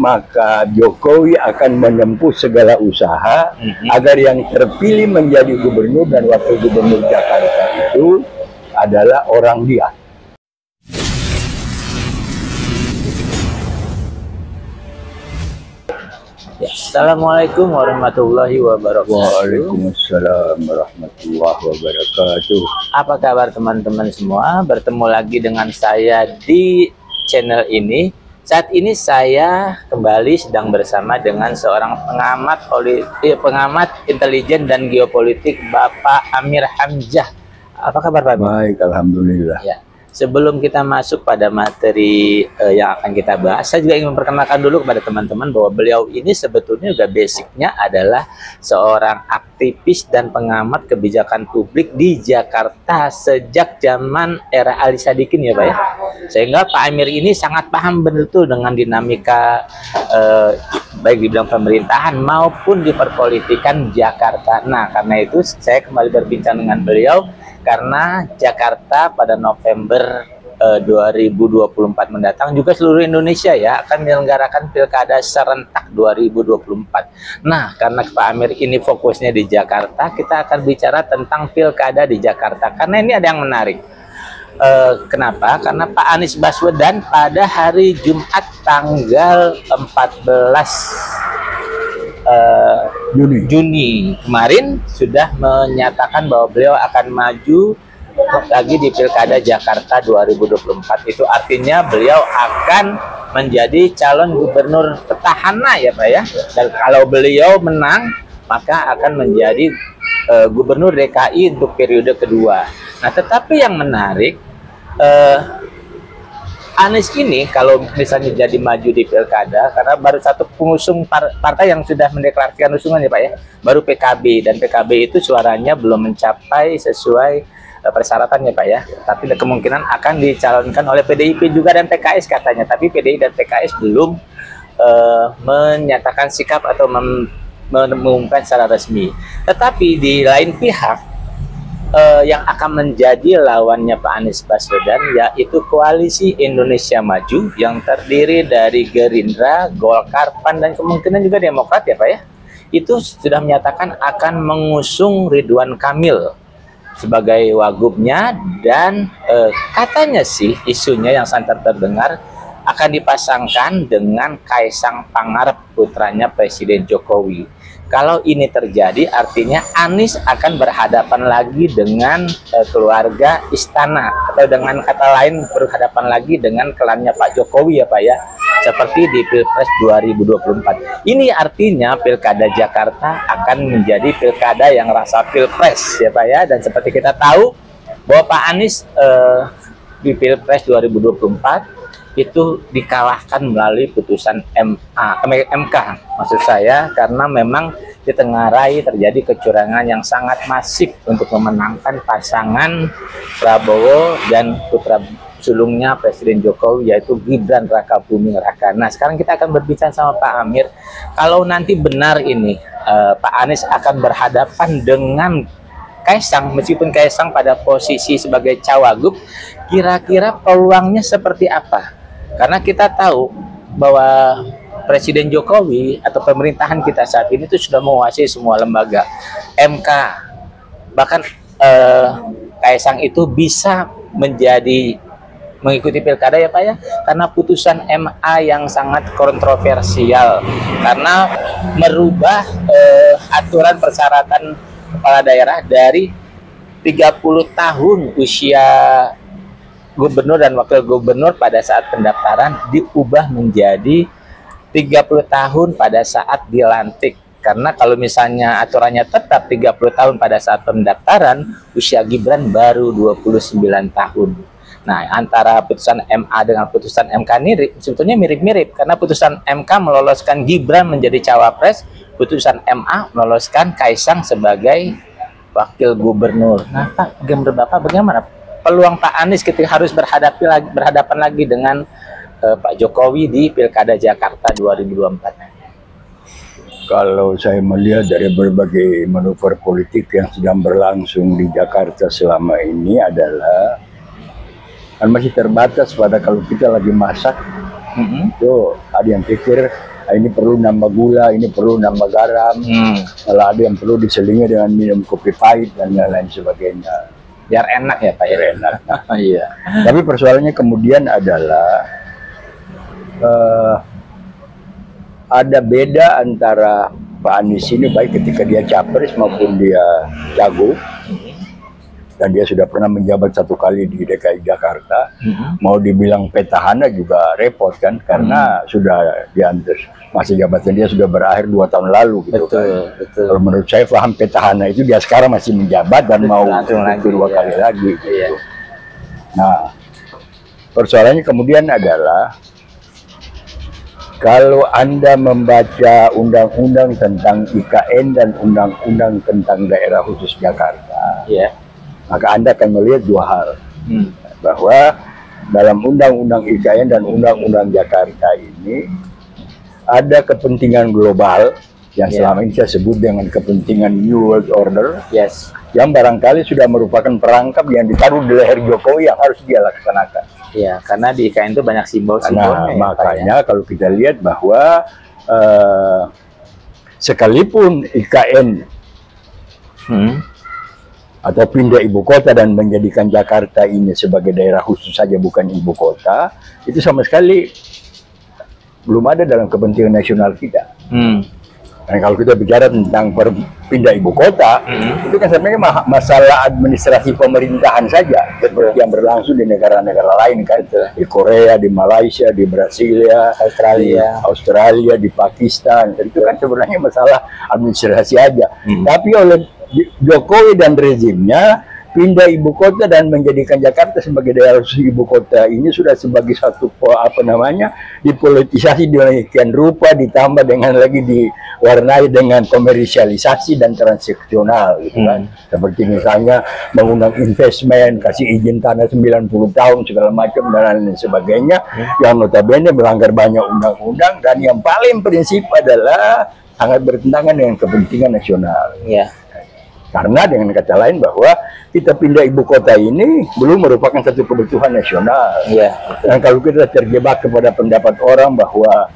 maka Jokowi akan menempuh segala usaha agar yang terpilih menjadi gubernur dan wakil gubernur Jakarta itu adalah orang dia. Ya, Assalamualaikum warahmatullahi wabarakatuh. Waalaikumsalam warahmatullahi wabarakatuh. Apa kabar teman-teman semua? Bertemu lagi dengan saya di channel ini. Saat ini saya kembali sedang bersama dengan seorang pengamat intelijen dan geopolitik, Bapak Amir Hamzah. Apa kabar Pak Amir? Baik, alhamdulillah. Ya. Sebelum kita masuk pada materi yang akan kita bahas, saya juga ingin memperkenalkan dulu kepada teman-teman bahwa beliau ini sebetulnya juga basicnya adalah seorang aktivis dan pengamat kebijakan publik di Jakarta sejak zaman era Ali Sadikin ya Pak ya. Sehingga Pak Amir ini sangat paham betul dengan dinamika baik di bidang pemerintahan maupun di perpolitikan Jakarta. Nah, karena itu saya kembali berbincang dengan beliau karena Jakarta pada November 2024 mendatang, juga seluruh Indonesia ya akan menyelenggarakan pilkada serentak 2024. Nah, karena Pak Amir ini fokusnya di Jakarta, kita akan bicara tentang pilkada di Jakarta. Karena ini ada yang menarik. Kenapa? Karena Pak Anies Baswedan pada hari Jumat tanggal 14 Juni kemarin sudah menyatakan bahwa beliau akan maju lagi di Pilkada Jakarta 2024. Itu artinya beliau akan menjadi calon gubernur petahana ya Pak ya. Dan kalau beliau menang maka akan menjadi gubernur DKI untuk periode kedua. Nah, tetapi yang menarik Anies ini kalau misalnya jadi maju di pilkada, karena baru satu pengusung partai yang sudah mendeklarasikan usungan ya Pak ya, baru PKB, dan PKB itu suaranya belum mencapai sesuai persyaratan ya Pak ya, tapi kemungkinan akan dicalonkan oleh PDIP juga dan PKS katanya, tapi PDI dan PKS belum menyatakan sikap atau mengumumkan secara resmi. Tetapi di lain pihak, yang akan menjadi lawannya Pak Anies Baswedan yaitu Koalisi Indonesia Maju yang terdiri dari Gerindra, Golkar, PAN, dan kemungkinan juga Demokrat ya Pak ya, itu sudah menyatakan akan mengusung Ridwan Kamil sebagai wagubnya, dan katanya sih isunya yang santer terdengar akan dipasangkan dengan Kaisang Pangarep, putranya Presiden Jokowi. Kalau ini terjadi artinya Anies akan berhadapan lagi dengan keluarga istana, atau dengan kata lain berhadapan lagi dengan klannya Pak Jokowi ya Pak ya, seperti di Pilpres 2024. Ini artinya Pilkada Jakarta akan menjadi pilkada yang rasa Pilpres ya Pak ya, dan seperti kita tahu bahwa Pak Anies di Pilpres 2024 itu dikalahkan melalui putusan MK maksud saya, karena memang ditengarai terjadi kecurangan yang sangat masif untuk memenangkan pasangan Prabowo dan putra sulungnya Presiden Jokowi yaitu Gibran Rakabuming Raka. Nah, sekarang kita akan berbicara sama Pak Amir, kalau nanti benar ini Pak Anies akan berhadapan dengan Kaisang, meskipun Kaisang pada posisi sebagai cawagup, kira-kira peluangnya seperti apa? Karena kita tahu bahwa Presiden Jokowi atau pemerintahan kita saat ini itu sudah menguasai semua lembaga, MK, bahkan Kaisang itu bisa mengikuti pilkada ya Pak ya, karena putusan MA yang sangat kontroversial, karena merubah aturan persyaratan kepala daerah dari 30 tahun usia gubernur dan wakil gubernur pada saat pendaftaran diubah menjadi 30 tahun pada saat dilantik. Karena kalau misalnya aturannya tetap 30 tahun pada saat pendaftaran, usia Gibran baru 29 tahun. Nah, antara putusan MA dengan putusan MK ini sebetulnya mirip-mirip, karena putusan MK meloloskan Gibran menjadi cawapres, putusan MA meloloskan Kaisang sebagai wakil gubernur. Nah, Pak, menurut Bapak bagaimana peluang Pak Anies ketika harus berhadapan lagi dengan Pak Jokowi di Pilkada Jakarta 2024? Kalau saya melihat dari berbagai manuver politik yang sedang berlangsung di Jakarta selama ini adalah kan masih terbatas pada kalau kita lagi masak Itu ada yang pikir ini perlu nambah gula, ini perlu nambah garam, kalau ada yang perlu diselingi dengan minum kopi pahit dan lain-lain sebagainya. Biar enak ya Pak ya. Biar enak. Iya. Tapi persoalannya kemudian adalah ada beda antara Pak Anies ini baik ketika dia capres maupun dia cagup. Dan dia sudah pernah menjabat 1 kali di DKI Jakarta. Mau dibilang petahana juga repot kan, karena sudah diantar masa jabatan dia sudah berakhir 2 tahun lalu gitu. Betul. Kalau menurut saya paham petahana itu dia sekarang masih menjabat dan mau kedua kali lagi gitu. Iya. Nah, persoalannya kemudian adalah kalau Anda membaca undang-undang tentang IKN dan undang-undang tentang daerah khusus Jakarta, maka Anda akan melihat 2 hal. Bahwa dalam undang-undang IKN dan undang-undang Jakarta ini ada kepentingan global yang selama ini saya sebut dengan kepentingan New World Order, yang barangkali sudah merupakan perangkap yang ditaruh di leher Jokowi yang harus dia laksanakan. Iya, karena di IKN itu banyak simbol-simbolnya. Nah, makanya kalau kita lihat bahwa sekalipun IKN atau pindah ibu kota dan menjadikan Jakarta ini sebagai daerah khusus saja bukan ibu kota, itu sama sekali belum ada dalam kepentingan nasional kita. Dan kalau kita bicara tentang pindah ibu kota, itu kan sebenarnya masalah administrasi pemerintahan saja, seperti yang berlangsung di negara-negara lain kan, di Korea, di Malaysia, di Brasilia, Australia, di Pakistan. Itu kan sebenarnya masalah administrasi aja. Tapi oleh Jokowi dan rezimnya pindah ibu kota dan menjadikan Jakarta sebagai daerah khusus ibu kota ini sudah sebagai satu dipolitisasi demikian rupa, ditambah dengan lagi diwarnai dengan komersialisasi dan transaksional gitu kan. Seperti misalnya mengundang investment, kasih izin tanah 90 tahun segala macam dan lain sebagainya, yang notabene melanggar banyak undang-undang dan yang paling prinsip adalah sangat bertentangan dengan kepentingan nasional. Karena dengan kata lain bahwa kita pindah ibu kota ini belum merupakan satu kebutuhan nasional. Dan kalau kita terjebak kepada pendapat orang bahwa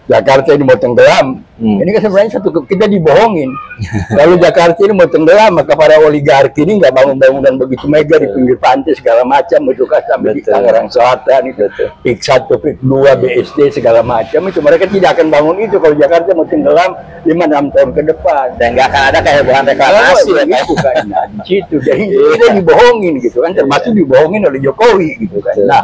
Jakarta ini mau tenggelam, ini kan sebenarnya kita dibohongin. Kalau Jakarta ini mau tenggelam, maka para oligarki ini nggak bangun-bangunan begitu mega di pinggir pantai segala macam, itu kan sampai di Tangerang Selatan itu, PIK 1, PIK 2, BSD segala macam itu mereka tidak akan bangun itu kalau Jakarta mau tenggelam 5-6 tahun ke depan. Dan nggak akan ada kehebohan reklamasi gitu kan. Nah, di situ jadi kita dibohongin gitu kan, termasuk dibohongin oleh Jokowi gitu kan. Nah,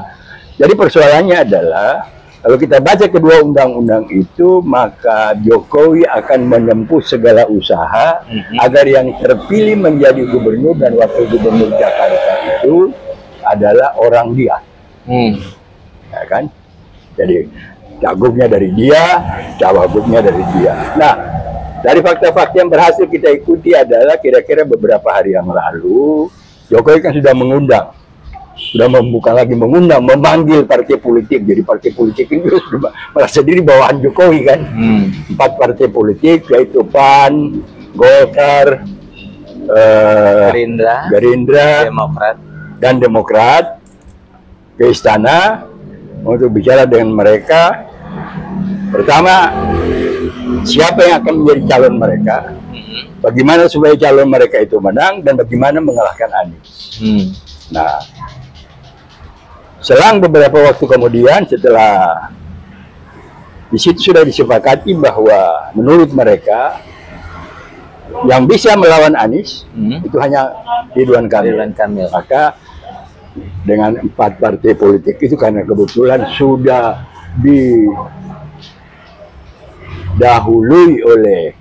jadi persoalannya adalah kalau kita baca kedua undang-undang itu, maka Jokowi akan menempuh segala usaha agar yang terpilih menjadi gubernur dan wakil gubernur Jakarta itu adalah orang dia. Ya kan? Jadi cagupnya dari dia, cawagupnya dari dia. Nah, dari fakta-fakta yang berhasil kita ikuti adalah kira-kira beberapa hari yang lalu, Jokowi kan sudah mengundang, memanggil partai politik. Jadi partai politik ini sudah merasa diri bawahan Jokowi kan. 4 partai politik yaitu PAN, Golkar, Gerindra, dan Demokrat ke istana untuk bicara dengan mereka. Pertama, siapa yang akan menjadi calon mereka, bagaimana supaya calon mereka itu menang, dan bagaimana mengalahkan Anies. Nah, selang beberapa waktu kemudian, setelah di situ sudah disepakati bahwa menurut mereka yang bisa melawan Anies itu hanya Ridwan Kamil. Maka dengan 4 partai politik itu, karena kebetulan sudah didahului oleh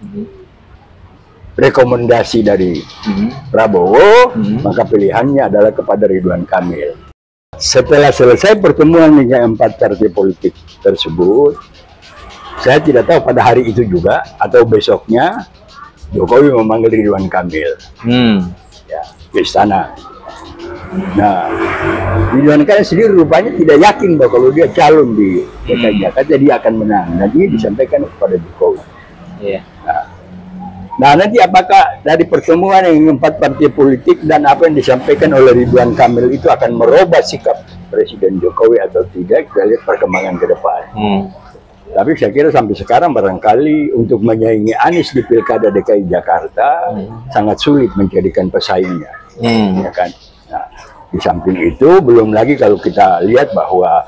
rekomendasi dari Prabowo, maka pilihannya adalah kepada Ridwan Kamil. Setelah selesai pertemuan dengan 4 partai politik tersebut, saya tidak tahu pada hari itu juga atau besoknya Jokowi memanggil Ridwan Kamil ke istana. Nah, Ridwan Kamil sendiri rupanya tidak yakin bahwa kalau dia calon di DKI Jakarta dia akan menang. Dan ini disampaikan kepada Jokowi. Nah, Nah, nanti apakah dari pertemuan yang 4 partai politik dan apa yang disampaikan oleh Ridwan Kamil itu akan merubah sikap Presiden Jokowi atau tidak, kita lihat perkembangan ke depan. Tapi saya kira sampai sekarang barangkali untuk menyaingi Anies di Pilkada DKI Jakarta sangat sulit menjadikan pesaingnya, ya kan? Nah, di samping itu belum lagi kalau kita lihat bahwa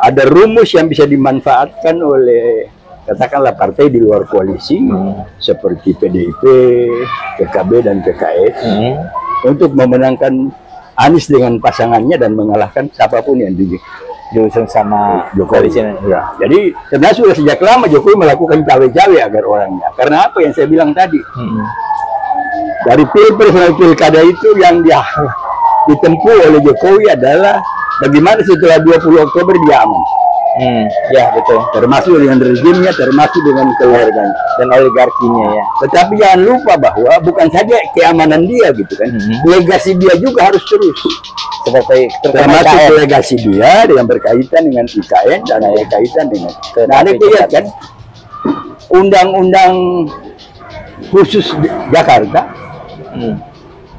ada rumus yang bisa dimanfaatkan oleh katakanlah partai di luar koalisi seperti PDIP, PKB dan PKS untuk memenangkan Anies dengan pasangannya dan mengalahkan siapapun yang diusung sama Jokowi. Ya. Jadi sebenarnya sudah sejak lama Jokowi melakukan cawe-cawe agar orangnya. Karena apa yang saya bilang tadi? Dari pilpres sampai pilkada itu yang ditempuh oleh Jokowi adalah bagaimana setelah 20 Oktober dia aman. Ya betul. Termasuk dengan rezimnya, termasuk dengan keluarganya Dan oligarkinya ya. Tetapi jangan lupa bahwa bukan saja keamanan dia gitu kan, legasi dia juga harus terus. Seperti Termasuk legasi dia yang berkaitan dengan IKN dan berkaitan dengan. Nah, Anda lihat kan, undang-undang khusus Jakarta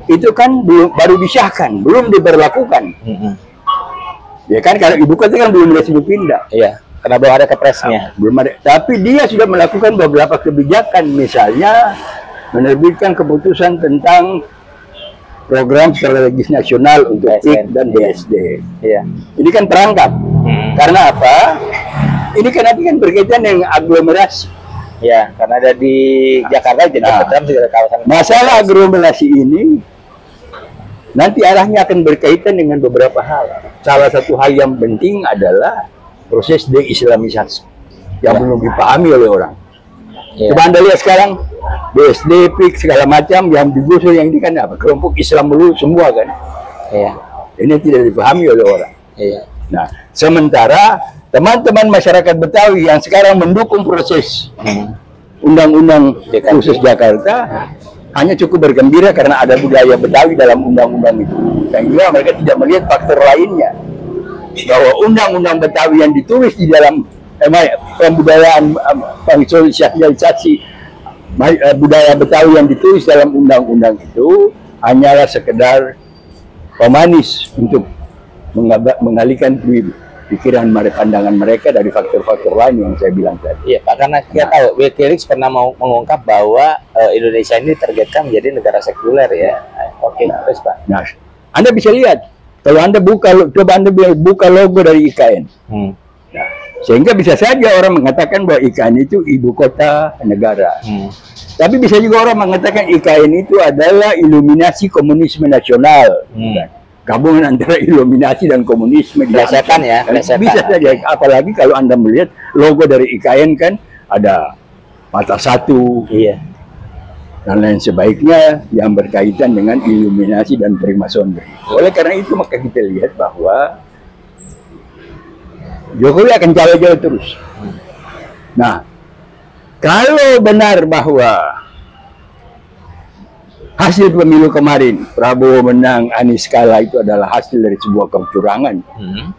itu kan baru disahkan, belum diberlakukan. Ya kan, karena ibu kota kan belum resmi pindah. Iya, karena belum ada kepresnya. Belum ada. Tapi dia sudah melakukan beberapa kebijakan, misalnya menerbitkan keputusan tentang program strategis nasional untuk PIK dan BSD. Iya. Ini kan perangkap. Karena apa? Ini kan nanti kan berkaitan dengan aglomerasi. Ya, karena ada di Jakarta jadi ada kawasan. Masalah aglomerasi ini nanti arahnya akan berkaitan dengan beberapa hal. Salah satu hal yang penting adalah proses deislamisasi yang belum dipahami oleh orang. Coba Anda lihat sekarang BSD, PIK segala macam yang digusur yang ini kan apa? Kelompok Islam dulu semua kan. Ini tidak dipahami oleh orang. Nah, sementara teman-teman masyarakat Betawi yang sekarang mendukung proses undang-undang khusus Jakarta hanya cukup bergembira karena ada budaya Betawi dalam undang-undang itu. Dan juga mereka tidak melihat faktor lainnya, bahwa undang-undang Betawi yang ditulis di dalam pembudayaan sosialisasi budaya Betawi yang ditulis dalam undang-undang itu hanyalah sekedar pemanis untuk mengalihkan pikiran pandangan mereka dari faktor-faktor lain yang saya bilang tadi. Iya Pak, karena kita tahu Wikileaks pernah mengungkap bahwa Indonesia ini targetkan menjadi negara sekuler ya. Terus Pak. Nah, Anda bisa lihat kalau Anda coba Anda buka logo dari IKN. Nah, sehingga bisa saja orang mengatakan bahwa IKN itu ibu kota negara. Tapi bisa juga orang mengatakan IKN itu adalah iluminasi komunisme nasional. Gabungan antara iluminasi dan komunisme. Berdasarkan ya. Bisa saja, apalagi kalau Anda melihat logo dari IKN kan ada mata satu, dan lain sebaiknya yang berkaitan dengan iluminasi dan Freemasonry. Oleh karena itu maka kita lihat bahwa Jokowi akan cawe-cawe terus. Nah, kalau benar bahwa hasil pemilu kemarin Prabowo menang, Anies kalah itu adalah hasil dari sebuah kecurangan,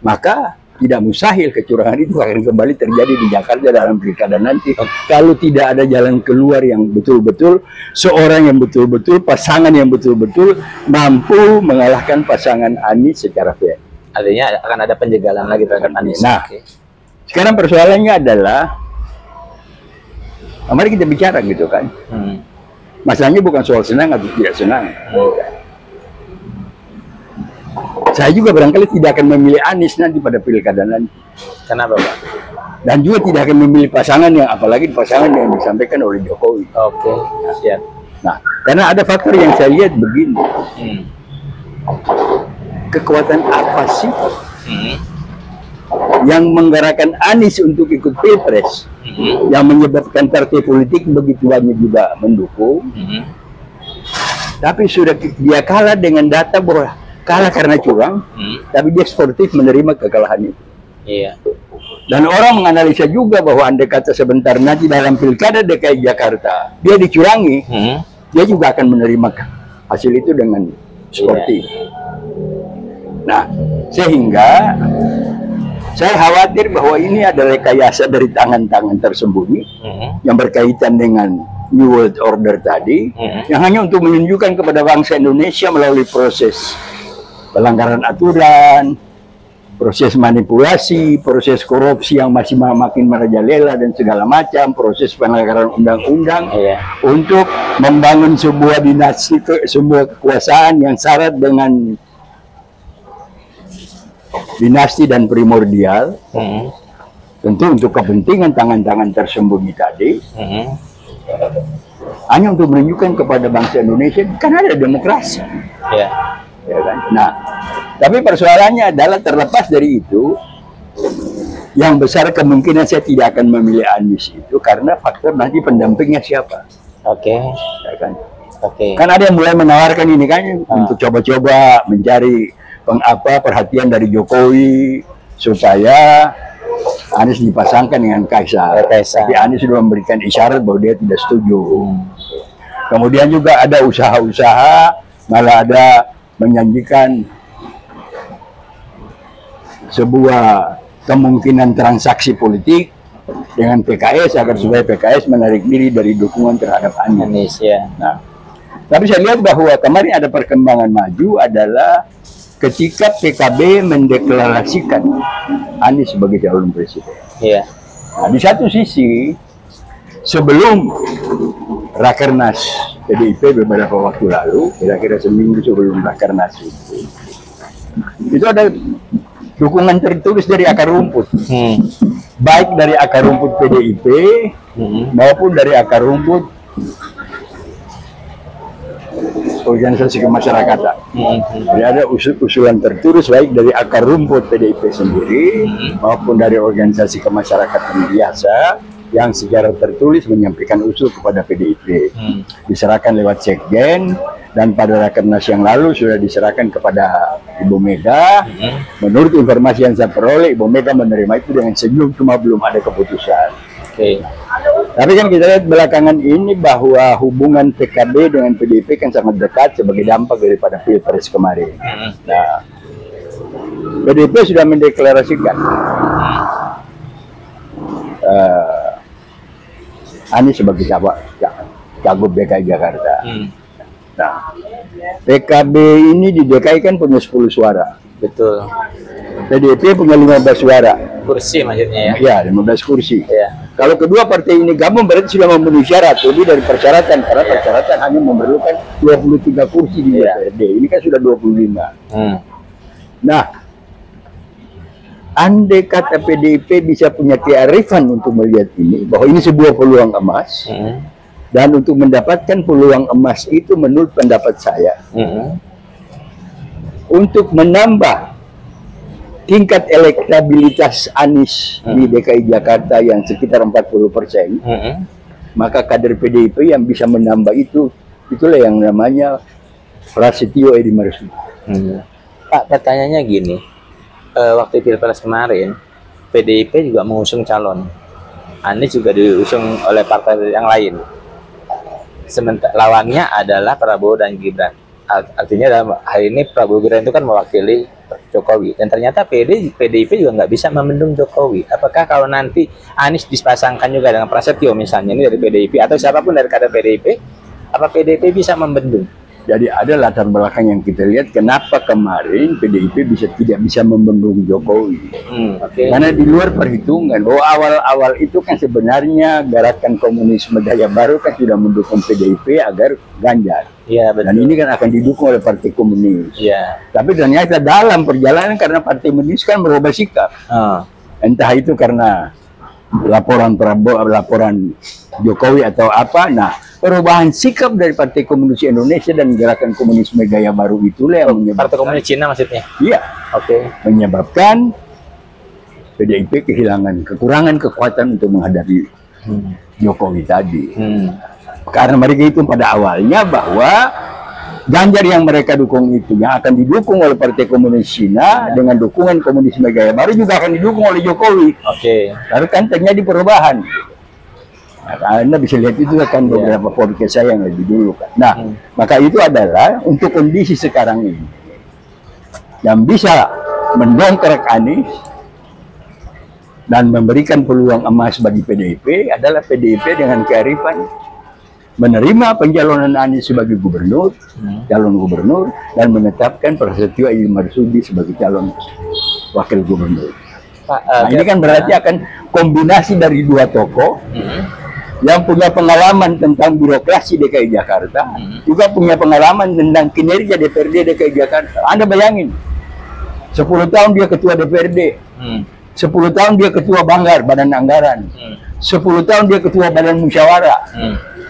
maka tidak mustahil kecurangan itu akan kembali terjadi di Jakarta dalam pilkada nanti. Kalau tidak ada jalan keluar yang betul-betul, seorang yang betul-betul, pasangan yang betul-betul mampu mengalahkan pasangan Anies secara fair. Artinya akan ada penjagalan lagi terhadap Anies. Nah, sekarang persoalannya adalah, mari kita bicara gitu kan. Masalahnya bukan soal senang atau tidak senang. Saya juga barangkali tidak akan memilih Anies nanti pada pilkada nanti. Kenapa Pak? Dan juga tidak akan memilih pasangan yang, apalagi pasangan yang disampaikan oleh Jokowi. Siap. Nah, karena ada faktor yang saya lihat begini. Kekuatan apa sih yang menggerakkan Anies untuk ikut pilpres, yang menyebabkan partai politik begitu banyak juga mendukung, tapi sudah dia kalah dengan data bahwa kalah karena curang, tapi dia sportif menerima kekalahan itu. Dan orang menganalisa juga bahwa andai kata sebentar nanti dalam pilkada DKI Jakarta dia dicurangi, dia juga akan menerima hasil itu dengan sportif. Nah, sehingga saya khawatir bahwa ini adalah rekayasa dari tangan-tangan tersembunyi yang berkaitan dengan New World Order tadi, yang hanya untuk menunjukkan kepada bangsa Indonesia melalui proses pelanggaran aturan, proses manipulasi, proses korupsi yang masih makin merajalela dan segala macam, proses pelanggaran undang-undang, untuk membangun sebuah dinasti, sebuah kekuasaan yang syarat dengan dinasti dan primordial, tentu untuk kepentingan tangan-tangan tersembunyi tadi, hanya untuk menunjukkan kepada bangsa Indonesia kan ada demokrasi. Ya kan? Nah, tapi persoalannya adalah terlepas dari itu, yang besar kemungkinan saya tidak akan memilih Anies itu karena faktor nanti pendampingnya siapa. Ya kan? Kan ada yang mulai menawarkan ini kan untuk coba-coba mencari perhatian dari Jokowi supaya Anies dipasangkan dengan Kaisar. Tapi Anies sudah memberikan isyarat bahwa dia tidak setuju. Kemudian juga ada usaha-usaha, malah ada menjanjikan sebuah kemungkinan transaksi politik dengan PKS agar supaya PKS menarik diri dari dukungan terhadap Anies. Nah, tapi saya lihat bahwa kemarin ada perkembangan maju adalah ketika PKB mendeklarasikan Anies sebagai calon presiden. Nah, di satu sisi sebelum Rakernas PDIP beberapa waktu lalu, kira-kira seminggu sebelum Rakernas itu ada dukungan tertulis dari akar rumput, baik dari akar rumput PDIP maupun dari akar rumput organisasi kemasyarakatan. Jadi ada usulan tertulis baik dari akar rumput PDIP sendiri maupun dari organisasi kemasyarakatan biasa yang secara tertulis menyampaikan usul kepada PDIP. Diserahkan lewat sekjen dan pada Rakernas yang lalu sudah diserahkan kepada Ibu Mega. Menurut informasi yang saya peroleh, Ibu Mega menerima itu dengan senyum, cuma belum ada keputusan. Tapi kan kita lihat belakangan ini bahwa hubungan PKB dengan PDIP kan sangat dekat sebagai dampak daripada Pilpres kemarin. Nah, PDIP sudah mendeklarasikan Anies sebagai cagup DKI Jakarta. Nah, PKB ini di DKI kan punya 10 suara. Betul. PDIP punya 15 suara. Kursi maksudnya ya? Ya, 15 kursi. Kalau kedua partai ini gabung berarti sudah memenuhi syarat, lebih dari persyaratan, karena persyaratan hanya memerlukan 23 kursi di DPRD. Ini kan sudah 25. Nah, andai kata PDIP bisa punya kearifan untuk melihat ini, bahwa ini sebuah peluang emas, dan untuk mendapatkan peluang emas itu menurut pendapat saya, untuk menambah tingkat elektabilitas Anies di DKI Jakarta yang sekitar 40%, maka kader PDIP yang bisa menambah itu, itulah yang namanya Prasetyo Edi Marsudi. Pak, pertanyaannya gini, waktu Pilpres kemarin, PDIP juga mengusung calon, Anies juga diusung oleh partai yang lain. Sementara lawannya adalah Prabowo dan Gibran. Artinya dalam hari ini Prabowo Gibran itu kan mewakili Jokowi, dan ternyata PDIP juga nggak bisa membendung Jokowi. Apakah kalau nanti Anies dipasangkan juga dengan Prasetyo misalnya ini dari PDIP atau siapapun dari kader PDIP, apa PDIP bisa membendung? Jadi ada latar belakang yang kita lihat kenapa kemarin PDIP tidak bisa membendung Jokowi. Karena di luar perhitungan bahwa awal-awal itu kan sebenarnya gerakan komunisme gaya baru kan sudah mendukung PDIP agar Ganjar. Dan ini kan akan didukung oleh Partai Komunis. Tapi ternyata dalam perjalanan karena Partai Komunis kan merubah sikap. Entah itu karena laporan Prabowo, laporan Jokowi atau apa. Nah, perubahan sikap dari Partai Komunis Indonesia dan gerakan komunisme gaya baru itulah yang menyebabkan Partai Komunis Cina maksudnya? Iya. Menyebabkan PDIP kekurangan kekuatan untuk menghadapi Jokowi tadi. Karena mereka itu pada awalnya bahwa Ganjar yang mereka dukung itu yang akan didukung oleh Partai Komunis Cina dengan dukungan komunisme gaya baru juga akan didukung oleh Jokowi. Lalu kan terjadi perubahan. Nah, Anda bisa lihat itu kan beberapa podcast saya yang lebih dulu kan. Nah, maka itu adalah untuk kondisi sekarang ini yang bisa mendongkrak Anies dan memberikan peluang emas bagi PDIP adalah PDIP dengan kearifan menerima pencalonan Anies sebagai gubernur, calon gubernur, dan menetapkan Prasetyo Edy Marsudi sebagai calon wakil gubernur. Pak, Nah, ini kan berarti akan kombinasi dari dua tokoh yang punya pengalaman tentang birokrasi DKI Jakarta, juga punya pengalaman tentang kinerja DPRD DKI Jakarta. Anda bayangin, 10 tahun dia ketua DPRD, 10 tahun dia ketua Banggar, Badan Anggaran, 10 tahun dia ketua Badan Musyawarah.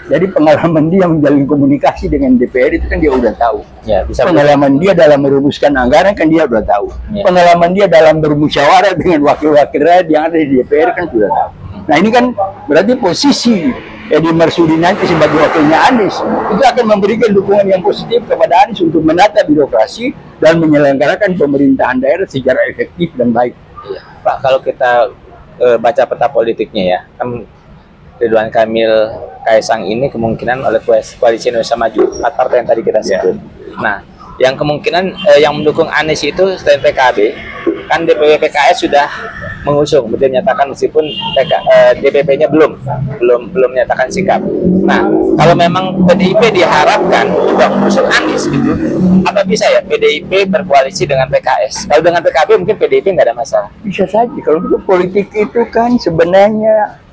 Jadi pengalaman dia menjalin komunikasi dengan DPR itu kan dia udah tahu. Ya, bisa Pengalaman dia dalam merumuskan anggaran kan dia udah tahu. Ya. Pengalaman dia dalam bermusyawarah dengan wakil-wakil rakyat yang ada di DPR kan sudah tahu. Nah ini kan berarti posisi Edy Marsudi nanti sebagai wakilnya Anies itu akan memberikan dukungan yang positif kepada Anies untuk menata birokrasi dan menyelenggarakan pemerintahan daerah secara efektif dan baik. Iya. Pak, kalau kita baca peta politiknya ya, kan Ridwan Kamil, Kaisang ini kemungkinan oleh koalisi Indonesia Maju, 4 partai yang tadi kita sebut. Nah, yang kemungkinan yang mendukung Anies itu selain PKB, kan DPW PKS sudah mengusung, betul menyatakan meskipun DPP-nya belum menyatakan sikap. Nah, kalau memang PDIP diharapkan juga mengusung Anies gitu, apa bisa ya PDIP berkoalisi dengan PKS? Kalau dengan PKB mungkin PDIP nggak ada masalah. Bisa saja. Kalau itu politik itu kan sebenarnya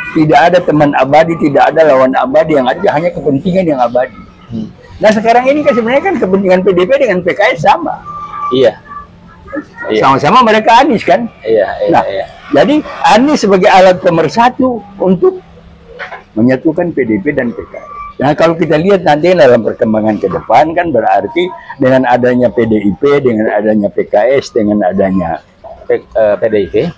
tidak ada teman abadi, tidak ada lawan abadi, yang ada hanya kepentingan yang abadi. Nah sekarang ini kan sebenarnya kan kepentingan PDIP dengan PKS sama. Iya. Sama-sama mereka Anies kan. Nah, jadi Anies sebagai alat pemersatu untuk menyatukan PDIP dan PKS. Nah kalau kita lihat nanti dalam perkembangan ke depan kan berarti dengan adanya PDIP, dengan adanya PKS, dengan adanya PDIP,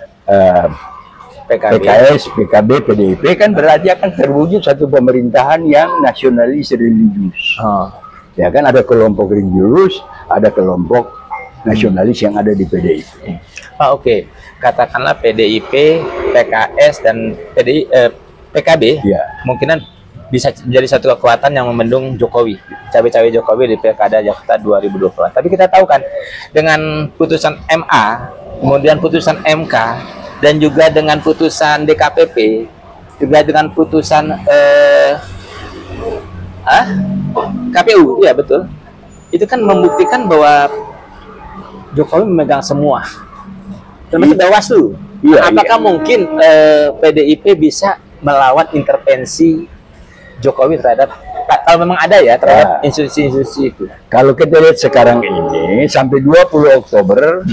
PKS, PKB, PDIP kan berarti akan terwujud satu pemerintahan yang nasionalis religius. Ya kan ada kelompok religius, ada kelompok nasionalis yang ada di PDIP. Oke. Katakanlah PDIP, PKS dan PKB, kemungkinan bisa menjadi satu kekuatan yang membendung Jokowi, cawe-cawe Jokowi di Pilkada Jakarta 2020. Tapi kita tahu kan dengan putusan MA, kemudian putusan MK, dan juga dengan putusan DKPP, juga dengan putusan KPU, ya betul. Itu kan membuktikan bahwa Jokowi memegang semua, termasuk Bawaslu. Apakah mungkin PDIP bisa melawan intervensi Jokowi terhadap, kalau memang ada ya, terhadap institusi-institusi itu? Kalau kita lihat sekarang ini sampai 20 Oktober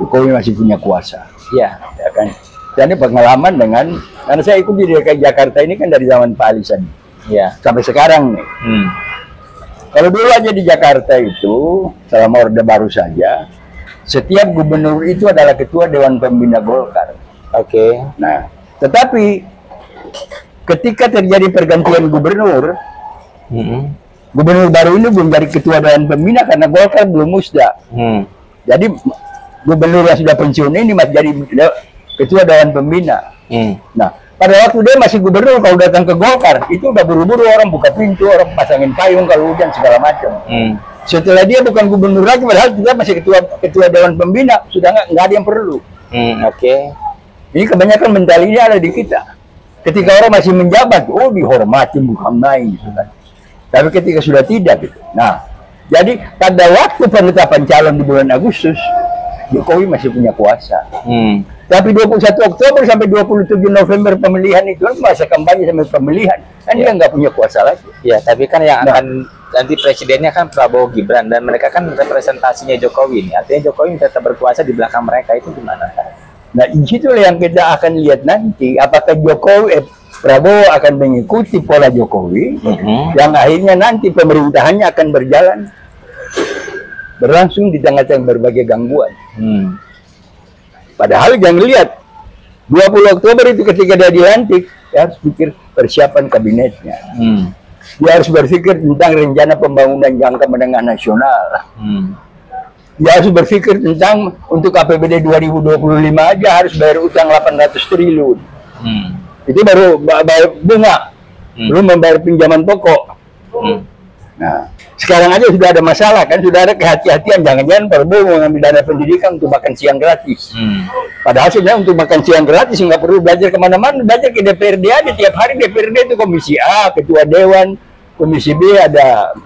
Jokowi masih punya kuasa. Ya kan. Jadi pengalaman dengan, karena saya ikut di DKI Jakarta ini kan dari zaman Pak Ali Sadikin. Sampai sekarang nih. Kalau dulu aja di Jakarta itu, selama Orde Baru saja, setiap gubernur itu adalah ketua Dewan Pembina Golkar. Nah, tetapi ketika terjadi pergantian gubernur, gubernur baru ini belum jadi ketua Dewan Pembina karena Golkar belum musda. Jadi gubernur yang sudah pensiun ini masih jadi ketua Dewan Pembina. Nah, pada waktu dia masih gubernur, kalau datang ke Golkar, itu udah buru-buru orang buka pintu, orang pasangin payung kalau hujan segala macam. Setelah dia bukan gubernur lagi, padahal dia masih ketua Dewan Pembina, sudah nggak ada yang perlu. Ini kebanyakan mentalnya ada di kita. Ketika orang masih menjabat, oh dihormati bukan main gitu kan. Tapi ketika sudah tidak gitu. Nah, jadi pada waktu penetapan calon di bulan Agustus, Jokowi masih punya kuasa. Tapi 21 Oktober sampai 27 November pemilihan itu kan masa kampanye sampai pemilihan. Kan dia nggak punya kuasa lagi. Ya, tapi kan yang akan nanti presidennya kan Prabowo Gibran, dan mereka kan representasinya Jokowi ini. Artinya Jokowi tetap berkuasa di belakang mereka, itu gimana? Nah, disitulah yang kita akan lihat nanti. Apakah Prabowo akan mengikuti pola Jokowi, yang akhirnya nanti pemerintahannya akan berlangsung di tengah-tengah berbagai gangguan. Padahal jangan lihat 20 Oktober itu ketika dia dilantik, dia harus pikir persiapan kabinetnya. Dia harus berpikir tentang rencana pembangunan jangka menengah nasional. Dia harus berpikir tentang untuk APBD 2025 aja harus bayar utang 800 triliun. Itu baru bayar bunga, belum membayar pinjaman pokok. Nah, sekarang aja sudah ada masalah kan, sudah ada kehati-hatian, jangan-jangan Prabowo mengambil dana pendidikan untuk makan siang gratis. Padahal sebenarnya untuk makan siang gratis nggak perlu belajar kemana-mana, belajar ke DPRD aja. Tiap hari DPRD itu komisi A, ketua dewan, komisi B ada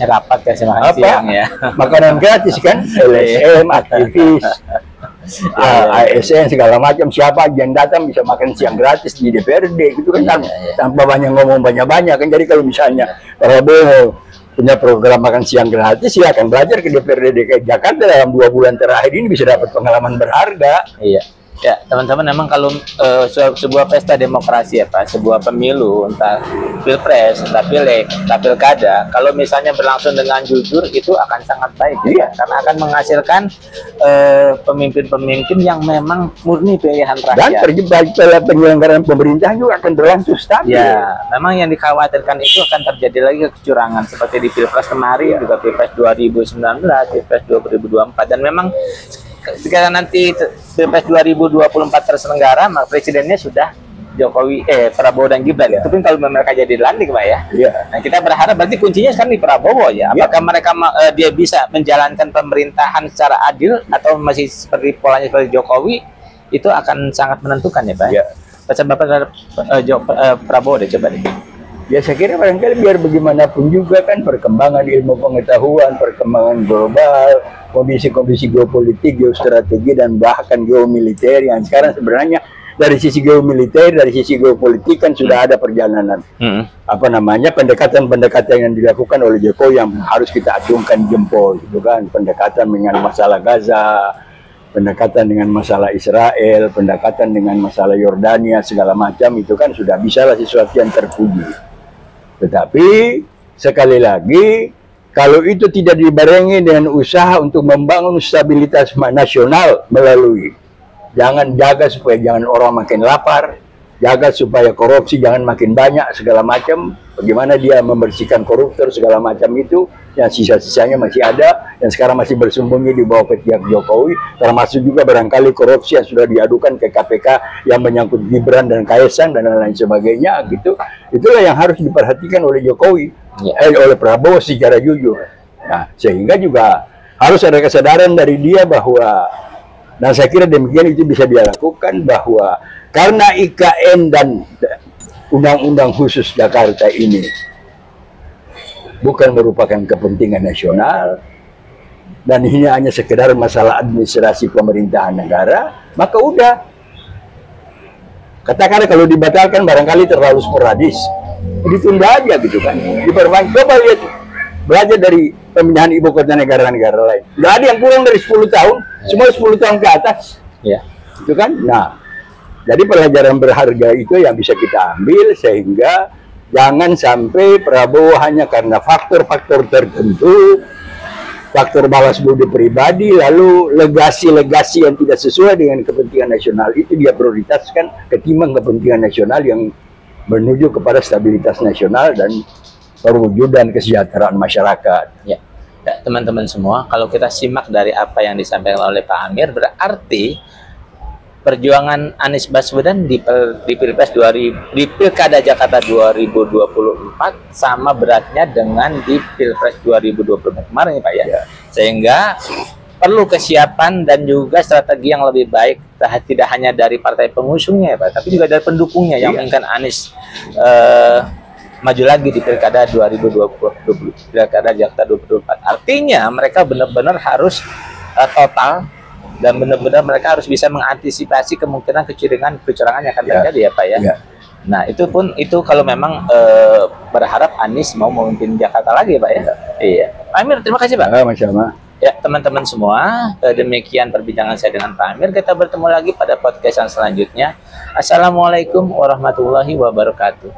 rapat kasih makan siang ya. Makanan gratis kan, LSM, aktivis, ASN segala macam, siapa aja yang datang bisa makan siang gratis di DPRD gitu kan, tanpa banyak ngomong banyak-banyak kan. Jadi kalau misalnya Prabowo punya program makan siang gratis, ya akan belajar ke DPRD DKI Jakarta dalam 2 bulan terakhir ini bisa dapat pengalaman berharga. Iya. Ya, teman-teman, memang kalau sebuah pesta demokrasi ya Pak, sebuah pemilu, entah pilpres, entah pileg, entah pilkada, kalau misalnya berlangsung dengan jujur, itu akan sangat baik ya, karena akan menghasilkan pemimpin-pemimpin yang memang murni pilihan rakyat. Dan penyelenggaraan pemerintahan juga akan berlangsung stabil. Ya, memang yang dikhawatirkan itu akan terjadi lagi kecurangan seperti di pilpres kemarin, juga pilpres 2019, pilpres 2024, dan memang ketika nanti Pilpres 2024 terselenggara, maka presidennya sudah Prabowo dan Gibran. Itu pun kalau mereka jadi dilantik, Pak ya. Nah, kita berharap berarti kuncinya sekarang di Prabowo ya. Apakah mereka dia bisa menjalankan pemerintahan secara adil atau masih seperti polanya seperti Jokowi, itu akan sangat menentukan ya, Pak. Pesan Bapak terhadap Prabowo deh, coba deh. Ya saya kira barangkali biar bagaimanapun juga kan perkembangan ilmu pengetahuan, perkembangan global, kondisi-kondisi geopolitik, geostrategi, dan bahkan geomiliter yang sekarang sebenarnya dari sisi geomiliter, dari sisi geopolitik kan sudah ada perjalanan. Pendekatan-pendekatan yang dilakukan oleh Jokowi yang harus kita acungkan jempol, gitu kan. Pendekatan dengan masalah Gaza, pendekatan dengan masalah Israel, pendekatan dengan masalah Yordania, segala macam itu kan sudah bisalah sesuatu yang terpuji. Tetapi sekali lagi, kalau itu tidak dibarengi dengan usaha untuk membangun stabilitas nasional melalui, jangan jaga supaya jangan orang makin lapar, jaga supaya korupsi jangan makin banyak segala macam, bagaimana dia membersihkan koruptor segala macam itu, yang sisa-sisanya masih ada, yang sekarang masih bersembunyi di bawah ketiak Jokowi, termasuk juga barangkali korupsi yang sudah diadukan ke KPK yang menyangkut Gibran dan Kaesang dan lain-lain sebagainya gitu. Itulah yang harus diperhatikan oleh Jokowi, oleh Prabowo secara jujur. Nah, sehingga juga harus ada kesadaran dari dia bahwa, dan saya kira demikian itu bisa dia lakukan, bahwa karena IKN dan Undang-Undang Khusus Jakarta ini bukan merupakan kepentingan nasional, dan ini hanya sekedar masalah administrasi pemerintahan negara, maka udah. Katakanlah kalau dibatalkan barangkali terlalu sporadis, ditunda aja gitu kan. Diperpanjang. Coba lihat, belajar dari pemindahan ibu kota negara-negara lain. Nggak ada yang kurang dari 10 tahun, semua 10 tahun ke atas. Itu kan. Nah, jadi pelajaran berharga itu yang bisa kita ambil, sehingga jangan sampai Prabowo hanya karena faktor-faktor tertentu, faktor balas budi pribadi, lalu legasi-legasi yang tidak sesuai dengan kepentingan nasional itu dia prioritaskan ketimbang kepentingan nasional yang menuju kepada stabilitas nasional dan perwujudan kesejahteraan masyarakat. Ya, teman-teman semua, kalau kita simak dari apa yang disampaikan oleh Pak Amir, berarti perjuangan Anies Baswedan di Pilpres 2000, di Pilkada Jakarta 2024 sama beratnya dengan di Pilpres 2024 kemarin ya Pak ya. Sehingga perlu kesiapan dan juga strategi yang lebih baik, tidak hanya dari partai pengusungnya ya Pak, tapi juga dari pendukungnya yang menginginkan Anies maju lagi di Pilkada 2020, Pilkada Jakarta 2024. Artinya mereka benar-benar harus total, dan benar-benar mereka harus bisa mengantisipasi kemungkinan kecurangan yang akan terjadi ya Pak ya. Nah itu kalau memang berharap Anies mau memimpin Jakarta lagi Pak ya. Iya. Pak Amir, terima kasih Pak. Sama-sama. Ya teman-teman semua, demikian perbincangan saya dengan Pak Amir. Kita bertemu lagi pada podcast yang selanjutnya. Assalamualaikum warahmatullahi wabarakatuh.